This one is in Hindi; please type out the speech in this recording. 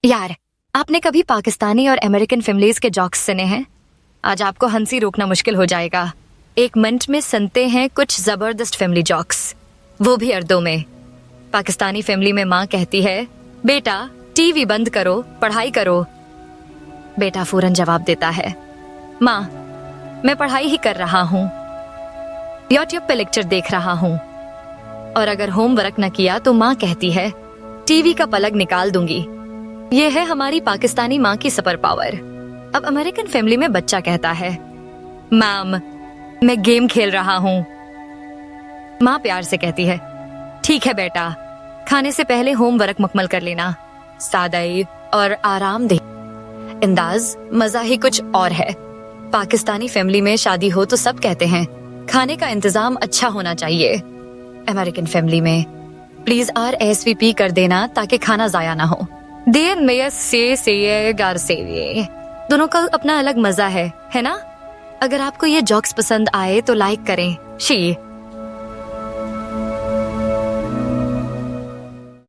यार, आपने कभी पाकिस्तानी और अमेरिकन फैमिलीज के जोक्स सुने हैं? आज आपको हंसी रोकना मुश्किल हो जाएगा। एक मिनट में सुनते हैं कुछ जबरदस्त फैमिली जोक्स, वो भी उर्दू में। पाकिस्तानी फैमिली में माँ कहती है, बेटा टीवी बंद करो, पढ़ाई करो। बेटा फौरन जवाब देता है, माँ मैं पढ़ाई ही कर रहा हूँ, यूट्यूब पे लेक्चर देख रहा हूँ। और अगर होमवर्क न किया तो माँ कहती है, टीवी का प्लग निकाल दूंगी। ये है हमारी पाकिस्तानी माँ की सुपर पावर। अब अमेरिकन फैमिली में बच्चा कहता है, मैम मैं गेम खेल रहा हूँ। माँ प्यार से कहती है, ठीक है बेटा, खाने से पहले होमवर्क मुकम्मल कर लेना। सादगी और आरामदेह अंदाज मजा ही कुछ और है। पाकिस्तानी फैमिली में शादी हो तो सब कहते हैं, खाने का इंतजाम अच्छा होना चाहिए। अमेरिकन फैमिली में प्लीज RSVP कर देना ताकि खाना जाया ना हो। देर में से दोनों का अपना अलग मजा है ना? अगर आपको ये जोक्स पसंद आए तो लाइक करें। शी